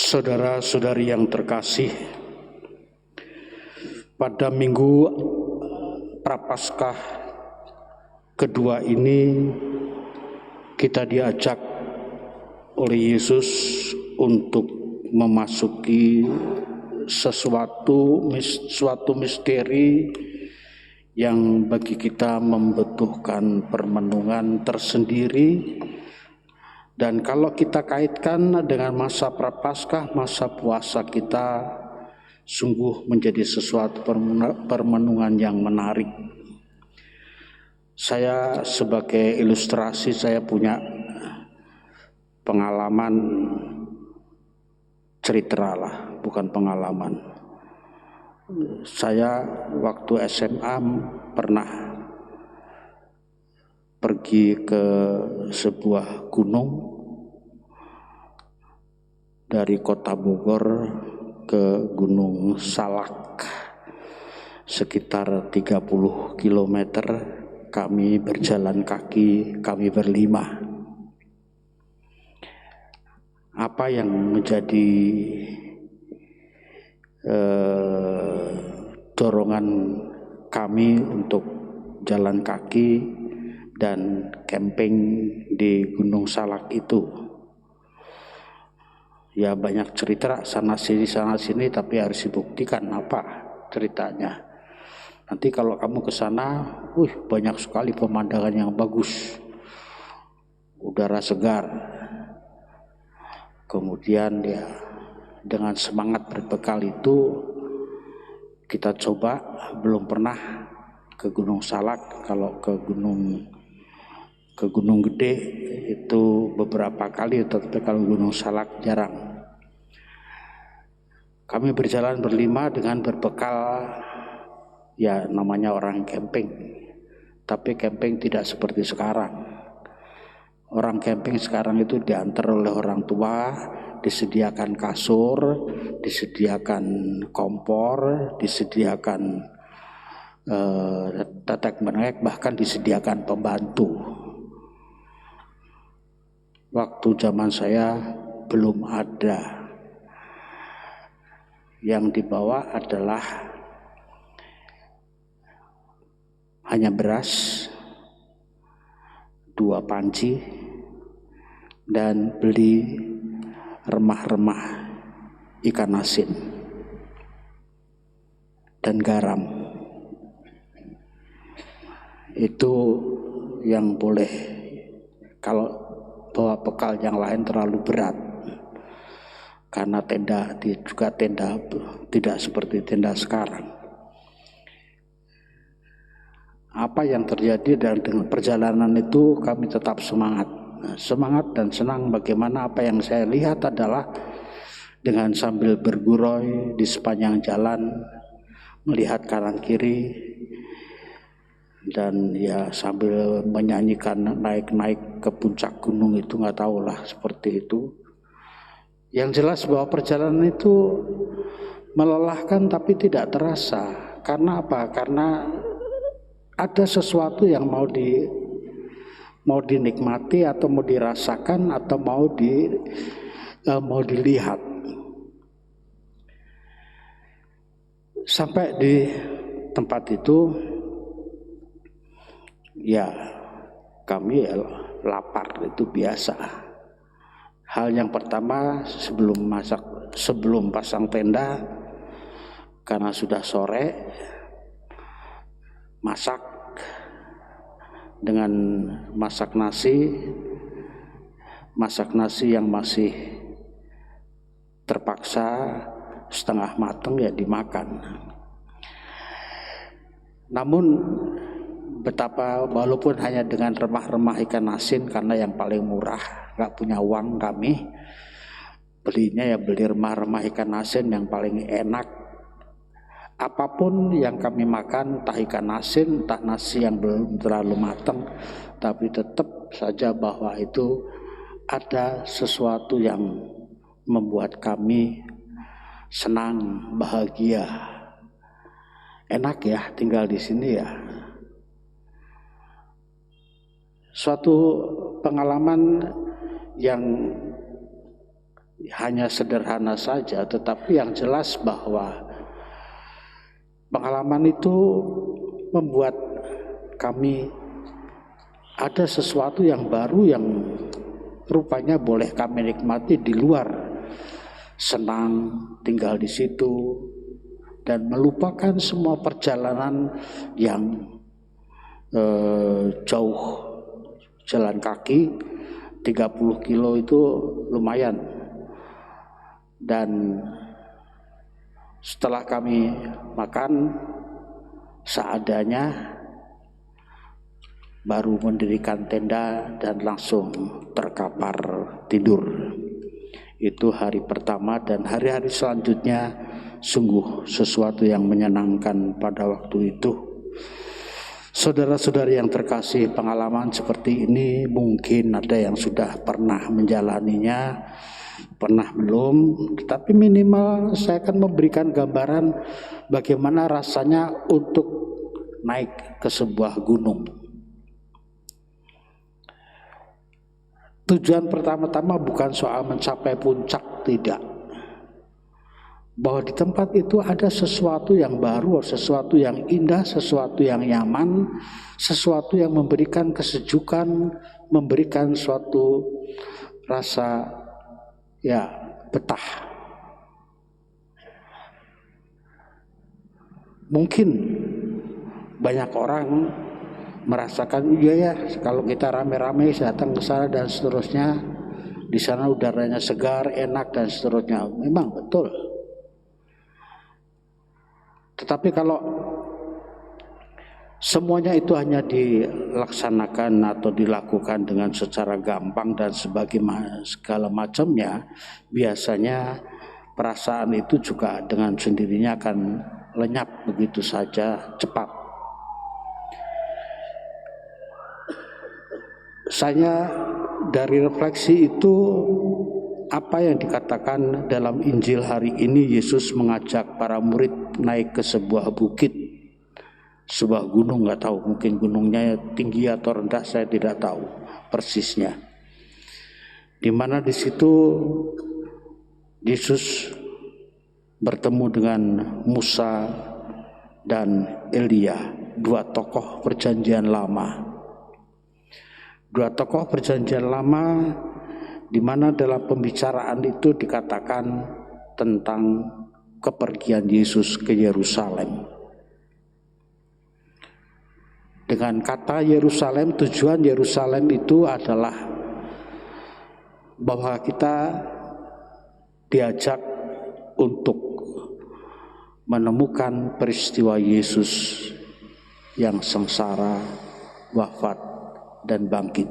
Saudara-saudari yang terkasih, pada minggu Prapaskah kedua ini kita diajak oleh Yesus untuk memasuki suatu misteri yang bagi kita membutuhkan permenungan tersendiri. Dan kalau kita kaitkan dengan masa Prapaskah, masa puasa kita sungguh menjadi sesuatu permenungan yang menarik. Saya sebagai ilustrasi, saya punya pengalaman cerita lah, bukan pengalaman. Saya waktu SMA pernah pergi ke sebuah gunung dari kota Bogor ke Gunung Salak, sekitar 30 km. Kami berjalan kaki, kami berlima. Apa yang menjadi dorongan kami untuk jalan kaki dan camping di Gunung Salak itu? Ya banyak cerita sana sini, tapi harus dibuktikan apa ceritanya. Nanti kalau kamu ke sana, banyak sekali pemandangan yang bagus, udara segar. Kemudian ya dengan semangat berbekal itu kita coba, belum pernah ke Gunung Salak. Kalau ke Gunung Gede itu beberapa kali, tetapi kalau Gunung Salak jarang. Kami berjalan berlima dengan berbekal, ya namanya orang camping. Tapi camping tidak seperti sekarang. Orang camping sekarang itu diantar oleh orang tua, disediakan kasur, disediakan kompor, disediakan tetek bengek, bahkan disediakan pembantu. Waktu zaman saya belum ada. Yang dibawa adalah hanya beras, 2 panci, dan beli remah-remah ikan asin dan garam. Itu yang boleh. Kalau bawa bekal yang lain terlalu berat, karena tenda tidak seperti tenda sekarang. Apa yang terjadi dengan perjalanan itu, kami tetap semangat dan senang. Bagaimana apa yang saya lihat adalah dengan sambil bergurau di sepanjang jalan, melihat kanan kiri, dan ya sambil menyanyikan naik-naik ke puncak gunung itu, nggak tahulah seperti itu. Yang jelas bahwa perjalanan itu melelahkan tapi tidak terasa. Karena apa? Karena ada sesuatu yang mau dinikmati atau mau dirasakan atau mau dilihat. Sampai di tempat itu, ya kami lapar, itu biasa. Hal yang pertama sebelum pasang tenda, karena sudah sore, masak nasi yang masih terpaksa setengah matang, ya dimakan. Namun betapa, walaupun hanya dengan remah-remah ikan asin, karena yang paling murah, nggak punya uang kami, belinya ya beli remah-remah ikan asin yang paling enak. Apapun yang kami makan, entah ikan asin, entah nasi yang belum terlalu matang, tapi tetap saja bahwa itu ada sesuatu yang membuat kami senang, bahagia. Enak ya tinggal di sini ya. Suatu pengalaman yang hanya sederhana saja, tetapi yang jelas bahwa pengalaman itu membuat kami ada sesuatu yang baru yang rupanya boleh kami nikmati di luar, senang tinggal di situ dan melupakan semua perjalanan yang jauh, jalan kaki 30 kilo itu lumayan. Dan setelah kami makan seadanya, baru mendirikan tenda dan langsung terkapar tidur. Itu hari pertama, dan hari-hari selanjutnya sungguh sesuatu yang menyenangkan pada waktu itu. Saudara-saudari yang terkasih, pengalaman seperti ini mungkin ada yang sudah pernah menjalaninya, pernah belum, tetapi minimal saya akan memberikan gambaran bagaimana rasanya untuk naik ke sebuah gunung. Tujuan pertama-tama bukan soal mencapai puncak, tidak. Bahwa di tempat itu ada sesuatu yang baru, sesuatu yang indah, sesuatu yang nyaman, sesuatu yang memberikan kesejukan, memberikan suatu rasa ya betah. Mungkin banyak orang merasakan, iya ya, kalau kita rame-rame datang ke sana dan seterusnya, di sana udaranya segar, enak dan seterusnya. Memang betul. Tetapi kalau semuanya itu hanya dilaksanakan atau dilakukan dengan secara gampang dan segala macamnya, biasanya perasaan itu juga dengan sendirinya akan lenyap begitu saja cepat. Saya dari refleksi itu, apa yang dikatakan dalam Injil hari ini, Yesus mengajak para murid naik ke sebuah bukit, sebuah gunung, nggak tahu, mungkin gunungnya tinggi atau rendah, saya tidak tahu persisnya. Di mana di situ Yesus bertemu dengan Musa dan Elia, dua tokoh perjanjian lama. Dua tokoh perjanjian lama, di mana dalam pembicaraan itu dikatakan tentang kepergian Yesus ke Yerusalem. Dengan kata Yerusalem, tujuan Yerusalem itu adalah bahwa kita diajak untuk menemukan peristiwa Yesus yang sengsara, wafat, dan bangkit.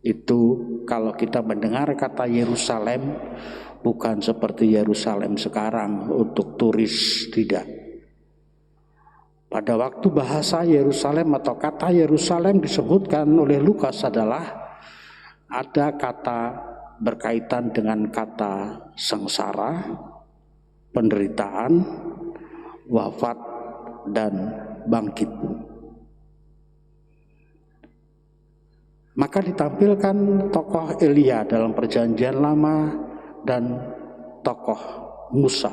Itu kalau kita mendengar kata Yerusalem, bukan seperti Yerusalem sekarang untuk turis, tidak. Pada waktu bahasa Yerusalem atau kata Yerusalem disebutkan oleh Lukas adalah ada kata berkaitan dengan kata sengsara, penderitaan, wafat, dan bangkit. Maka ditampilkan tokoh Elia dalam perjanjian lama dan tokoh Musa.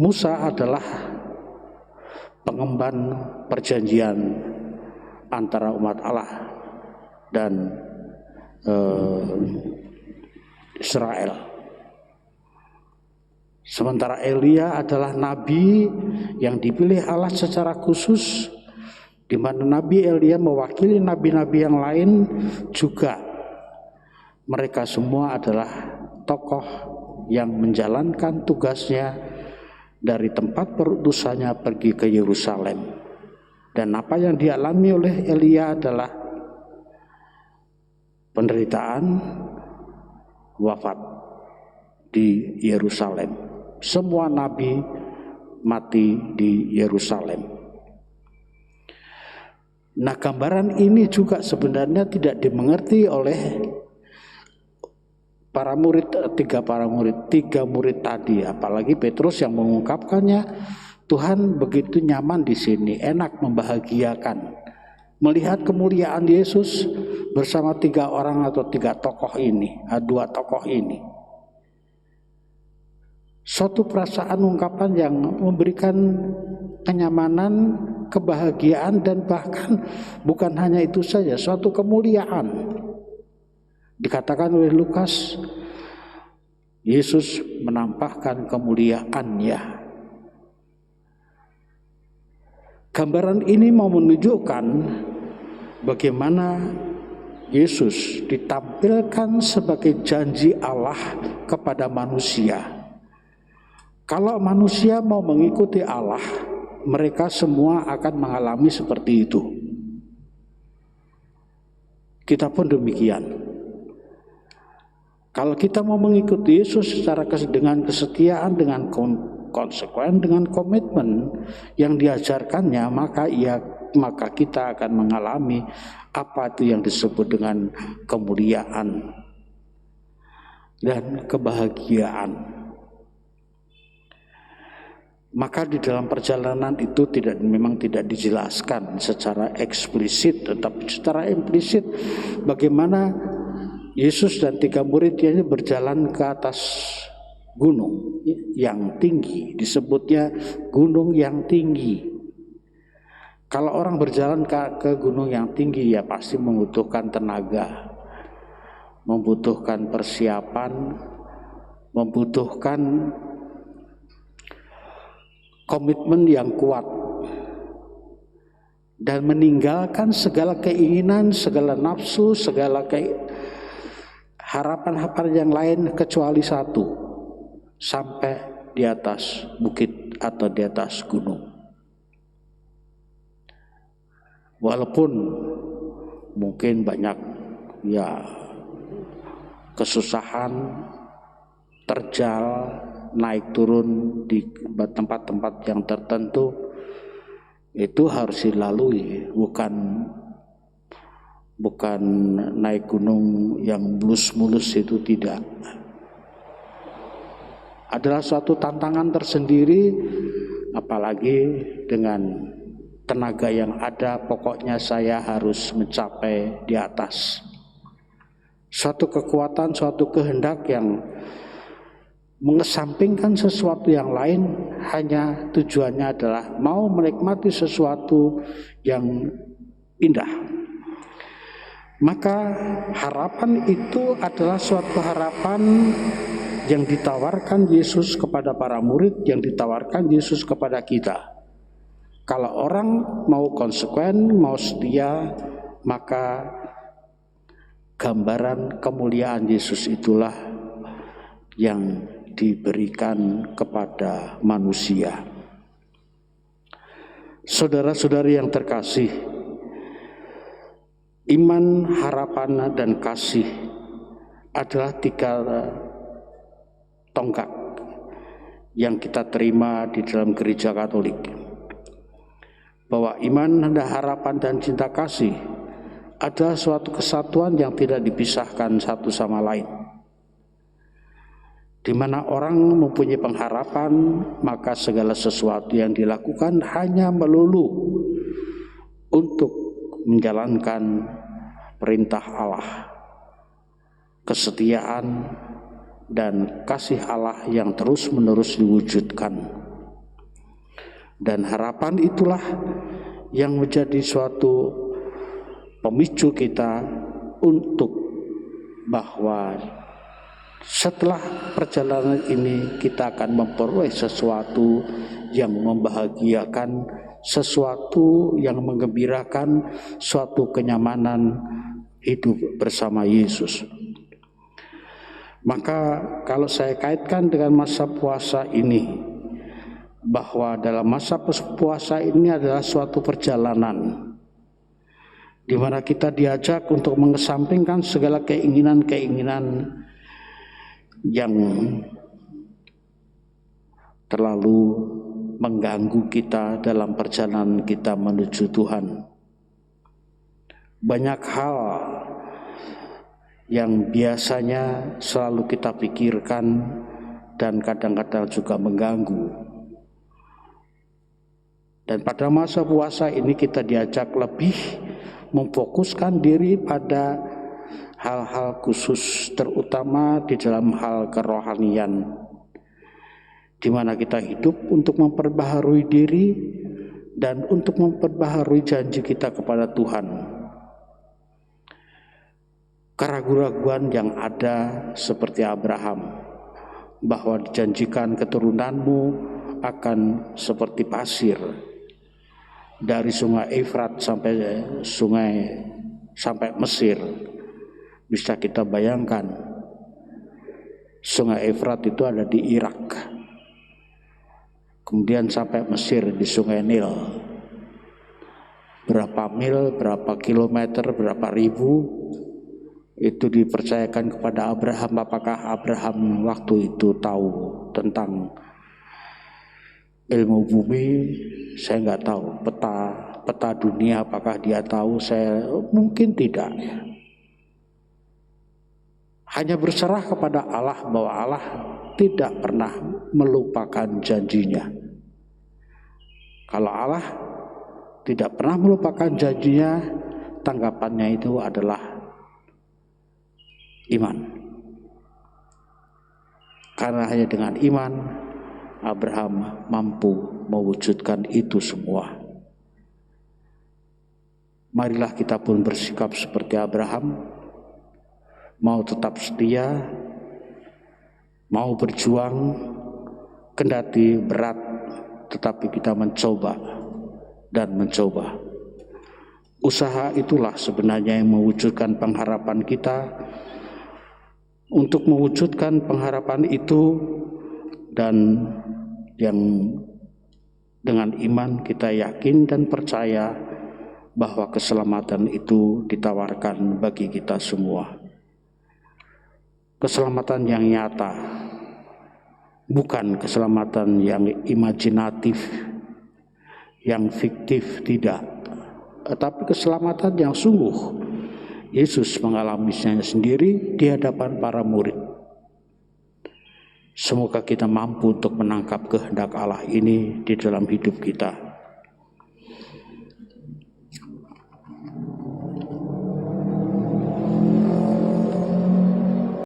Musa adalah pengemban perjanjian antara umat Allah dan Israel. Sementara Elia adalah nabi yang dipilih Allah secara khusus, di mana Nabi Elia mewakili nabi-nabi yang lain juga. Mereka semua adalah tokoh yang menjalankan tugasnya dari tempat perutusannya pergi ke Yerusalem. Dan apa yang dialami oleh Elia adalah penderitaan, wafat di Yerusalem. Semua nabi mati di Yerusalem. Nah, gambaran ini juga sebenarnya tidak dimengerti oleh tiga murid tadi, apalagi Petrus yang mengungkapkannya. Tuhan begitu nyaman di sini, enak, membahagiakan. melihat kemuliaan Yesus bersama 3 orang atau 3 tokoh ini, 2 tokoh ini. Suatu perasaan ungkapan yang memberikan kenyamanan, kebahagiaan, dan bahkan bukan hanya itu saja, suatu kemuliaan. Dikatakan oleh Lukas, Yesus menampakkan kemuliaannya. Gambaran ini mau menunjukkan bagaimana Yesus ditampilkan sebagai janji Allah kepada manusia. Kalau manusia mau mengikuti Allah, mereka semua akan mengalami seperti itu. Kita pun demikian. Kalau kita mau mengikuti Yesus secara dengan kesetiaan, dengan konsekuen, dengan komitmen yang diajarkannya, maka kita akan mengalami apa itu yang disebut dengan kemuliaan dan kebahagiaan. Maka di dalam perjalanan itu memang tidak dijelaskan secara eksplisit, tetapi secara implisit bagaimana Yesus dan 3 muridnya berjalan ke atas gunung yang tinggi, disebutnya gunung yang tinggi. Kalau orang berjalan ke gunung yang tinggi ya pasti membutuhkan tenaga, membutuhkan persiapan, membutuhkan komitmen yang kuat, dan meninggalkan segala keinginan, segala nafsu, segala harapan-harapan yang lain kecuali satu, sampai di atas bukit atau di atas gunung. Walaupun mungkin banyak kesusahan, terjal, naik turun di tempat-tempat yang tertentu, itu harus dilalui, bukan naik gunung yang mulus-mulus, itu tidak. Adalah suatu tantangan tersendiri, apalagi dengan tenaga yang ada, pokoknya saya harus mencapai di atas. Suatu kekuatan, suatu kehendak yang mengesampingkan sesuatu yang lain, hanya tujuannya adalah mau menikmati sesuatu yang indah. Maka harapan itu adalah suatu harapan yang ditawarkan Yesus kepada para murid, yang ditawarkan Yesus kepada kita. Kalau orang mau konsekuen, mau setia, maka gambaran kemuliaan Yesus itulah yang diberikan kepada manusia. Saudara-saudari yang terkasih, iman, harapan, dan kasih adalah 3 tonggak yang kita terima di dalam gereja Katolik. Bahwa iman, harapan, dan cinta kasih adalah suatu kesatuan yang tidak dipisahkan satu sama lain. Di mana orang mempunyai pengharapan, maka segala sesuatu yang dilakukan hanya melulu untuk menjalankan perintah Allah, kesetiaan dan kasih Allah yang terus-menerus diwujudkan. Dan harapan itulah yang menjadi suatu pemicu kita untuk bahwa setelah perjalanan ini kita akan memperoleh sesuatu yang membahagiakan, sesuatu yang menggembirakan, suatu kenyamanan hidup bersama Yesus. Maka kalau saya kaitkan dengan masa puasa ini, bahwa dalam masa puasa ini adalah suatu perjalanan di mana kita diajak untuk mengesampingkan segala keinginan-keinginan yang terlalu mengganggu kita dalam perjalanan kita menuju Tuhan. Banyak hal yang biasanya selalu kita pikirkan dan kadang-kadang juga mengganggu. Dan pada masa puasa ini kita diajak lebih memfokuskan diri pada hal-hal khusus, terutama di dalam hal kerohanian, di mana kita hidup untuk memperbaharui diri dan untuk memperbaharui janji kita kepada Tuhan. Keraguan-keraguan yang ada seperti Abraham, bahwa dijanjikan keturunanmu akan seperti pasir dari sungai Efrat sampai Mesir. Bisa kita bayangkan, sungai Efrat itu ada di Irak, kemudian sampai Mesir di sungai Nil. Berapa mil, berapa kilometer, berapa ribu, itu dipercayakan kepada Abraham. Apakah Abraham waktu itu tahu tentang ilmu bumi? Saya nggak tahu. Peta dunia apakah dia tahu? Saya mungkin tidak. Hanya berserah kepada Allah, bahwa Allah tidak pernah melupakan janjinya. Kalau Allah tidak pernah melupakan janjinya, tanggapannya itu adalah iman. Karena hanya dengan iman Abraham mampu mewujudkan itu semua. Marilah kita pun bersikap seperti Abraham, mau tetap setia, mau berjuang, kendati berat, tetapi kita mencoba dan mencoba. Usaha itulah sebenarnya yang mewujudkan pengharapan kita. Untuk mewujudkan pengharapan itu, dan yang dengan iman kita yakin dan percaya bahwa keselamatan itu ditawarkan bagi kita semua. Keselamatan yang nyata, bukan keselamatan yang imajinatif, yang fiktif, tidak, tetapi keselamatan yang sungguh. Yesus mengalaminya sendiri di hadapan para murid. Semoga kita mampu untuk menangkap kehendak Allah ini di dalam hidup kita.